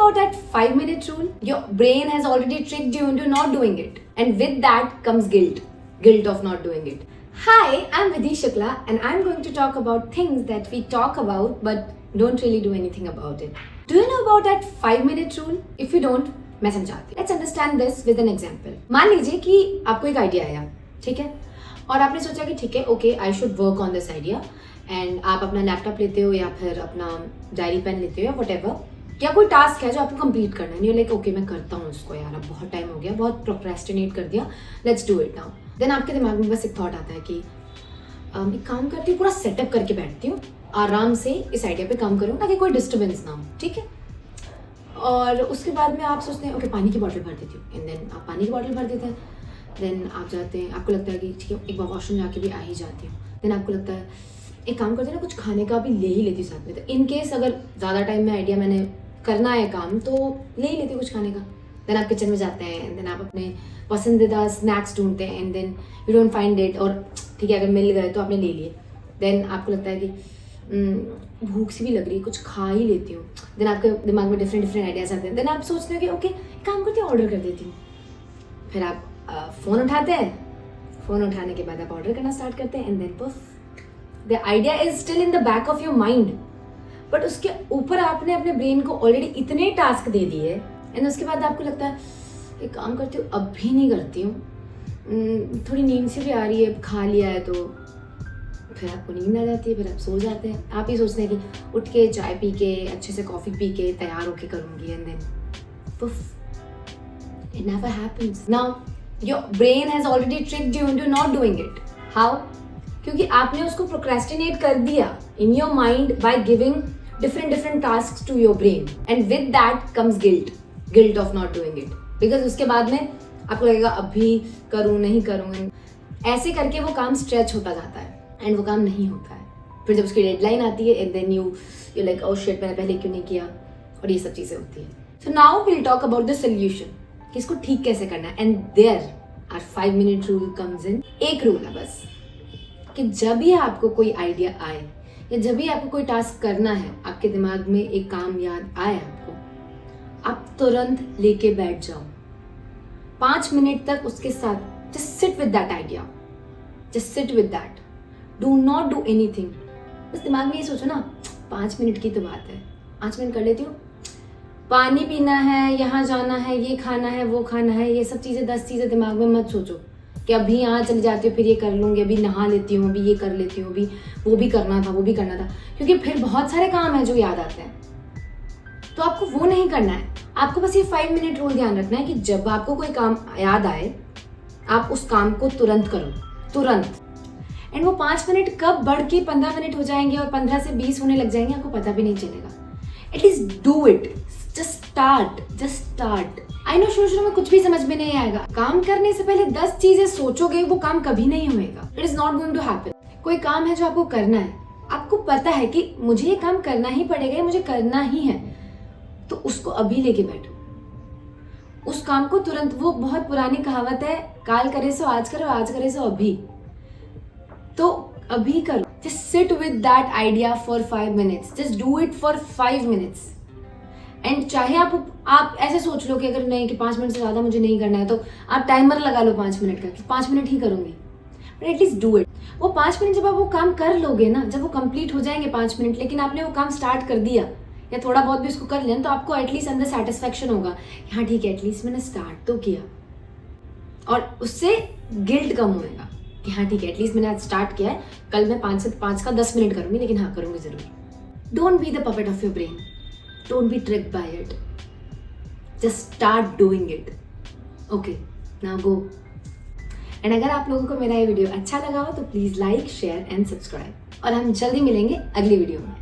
about that 5-minute rule? Your brain has already tricked you into not doing it. And with that comes guilt. Guilt of not doing it. Hi, I'm Vidhi Shukla and I'm going to talk about things that we talk about but don't really do anything about it. Do you know about that 5-minute rule? If you don't, मैं समझाती हूँ. Let's understand this with an example. मान लीजिए कि आपको एक idea आया, ठीक है? और आपने सोचा कि ठीक है, okay, I should work on this idea. And आप अपना लैपटॉप लेते हो या फिर अपना डायरी पेन लेते हो या व्हाटएवर, या कोई टास्क है जो आपको कंप्लीट करना है. यू लाइक ओके, मैं करता हूँ उसको यार, अब बहुत टाइम हो गया, बहुत प्रोक्रेस्टिनेट कर दिया, let's do it now. Then आपके दिमाग में बस एक थॉट आता है कि एक काम करती हूँ, पूरा सेटअप करके बैठती हूँ, आराम से इस आइडिया पे काम करूँ ताकि कोई डिस्टर्बेंस ना हो, ठीक है. और उसके बाद में आप सोचते हैं ओके, पानी की बॉटल भर देती हूँ. एंड देन आप पानी की बॉटल भर देते हैं. देन आप जाते हैं, आपको लगता है कि ठीक है, एक बार वॉशरूम जाके भी आ ही जाती हूँ. देन आपको लगता है एक काम करते हैं ना, कुछ खाने का भी ले ही लेती हूँ साथ में. तो इन केस अगर ज़्यादा टाइम में आइडिया मैंने करना है काम, तो ले ही लेती हूँ कुछ खाने का. देन आप किचन में जाते हैं एंड देन आप अपने पसंदीदा स्नैक्स ढूंढते हैं. And then you don't find it, और ठीक है अगर मिल गए तो आपने ले लिए. देन आपको लगता है कि भूख सी भी लग रही है, कुछ खा ही लेती हूँ. देन आपके दिमाग में डिफरेंट आइडियाज़ आते हैं. देन आप सोचते हो कि ओके, काम करती हूँ, ऑर्डर कर देती हूँ. फिर आप फ़ोन उठाते हैं. फ़ोन उठाने के बाद आप ऑर्डर करना स्टार्ट करते हैं. And then poof, the idea is still in the back of your mind, but उसके ऊपर आपने अपने ब्रेन को ऑलरेडी इतने टास्क दे दिए. एंड उसके बाद आपको लगता है एक काम करती हूँ, अब भी नहीं करती हूँ, थोड़ी नींद सी भी आ रही है, खा लिया है. तो फिर आपको नींद आ जाती है, फिर आप सो जाते हैं. आप ये सोचते हैं कि उठ के चाय पी के अच्छे से कॉफ़ी पी के तैयार होके करूँगी. And then poof, it never happens. Now your brain has already tricked you into not doing it. How? क्योंकि आपने उसको प्रोक्रेस्टिनेट कर दिया in your mind by giving different task to your brain. And with that comes guilt of not doing it. Because उसके बाद में आपको लगेगा अब भी करूँ नहीं करूँ, ऐसे करके वो काम स्ट्रेच होता जाता है एंड वो काम नहीं होता है. फिर जब उसकी डेडलाइन आती है and then you like oh shit, मैंने पहले क्यों नहीं किया, और ये सब चीज़ें होती हैं. So now will talk about the solution कि इसको ठीक कैसे करना है. And there are 5-minute rule comes in. एक रूल है बस कि जब भी आपको कोई आइडिया आए या जब भी आपको कोई टास्क करना है, आपके दिमाग में एक काम याद आए आपको, आप तुरंत लेके बैठ जाओ. 5 मिनट तक उसके साथ just sit with that idea, just sit with that. Do not do anything. बस दिमाग में ये सोचो ना, 5 मिनट की तो बात है, 5 मिनट कर लेती हूँ. पानी पीना है, यहाँ जाना है, ये खाना है, वो खाना है, ये सब चीज़ें 10 चीज़ें दिमाग में मत सोचो कि अभी यहाँ चली जाती हूँ, फिर ये कर लूँगी, अभी नहा लेती हूँ, अभी ये कर लेती हूँ, अभी वो भी करना था, वो भी करना था. क्योंकि फिर बहुत सारे काम हैं जो याद आते हैं, तो आपको वो नहीं करना है. आपको बस ये 5-minute रूल ध्यान रखना है कि जब आपको कोई काम याद आए, आप उस काम को तुरंत करो, तुरंत. एंड वो 5 मिनट कब बढ़ के 15 मिनट हो जाएंगे और 15 से 20 होने लग जाएंगे, आपको पता भी नहीं चलेगा. At least do it, just start. I know शुरू में कुछ भी समझ में नहीं आएगा. काम करने से पहले 10 चीजें सोचोगे, वो काम कभी नहीं होएगा. It is not going to happen. कोई काम है जो आपको करना है, आपको पता है कि मुझे ये काम करना ही पड़ेगा, मुझे करना ही है, तो उसको अभी लेके बैठो. उस काम को तुरंत, वो बहुत पुरानी कहावत है, काल करे सो आज करो, आज करे सो अभी. तो अभी करो. Just sit with that idea for 5 minutes. Just do it for 5 minutes. And चाहे आप ऐसे सोच लो कि अगर नहीं कि 5 मिनट से ज़्यादा मुझे नहीं करना है, तो आप टाइमर लगा लो 5 मिनट का कि 5 मिनट ही करूँगी. But at least do it. वो 5 मिनट जब आप वो काम कर लोगे ना, जब वो कंप्लीट हो जाएंगे 5 मिनट, लेकिन आपने वो काम स्टार्ट कर दिया या थोड़ा बहुत भी उसको कर लिया, तो आपको एटलीस्ट अंदर सेटिस्फेक्शन होगा, हाँ ठीक है, एटलीस्ट मैंने स्टार्ट तो किया. और उससे गिल्ट कम होएगा कि हाँ ठीक है, एटलीस्ट मैंने आज स्टार्ट किया है, कल मैं 5 से 5 का 10 मिनट करूँगी, लेकिन हाँ करूँगी ज़रूर. Don't be the puppet of your brain. Don't be tricked by it. Just start doing it. Okay, now go. And अगर आप लोगों को मेरा ये वीडियो अच्छा लगा हो तो please like, share and subscribe. और हम जल्दी मिलेंगे अगली वीडियो में.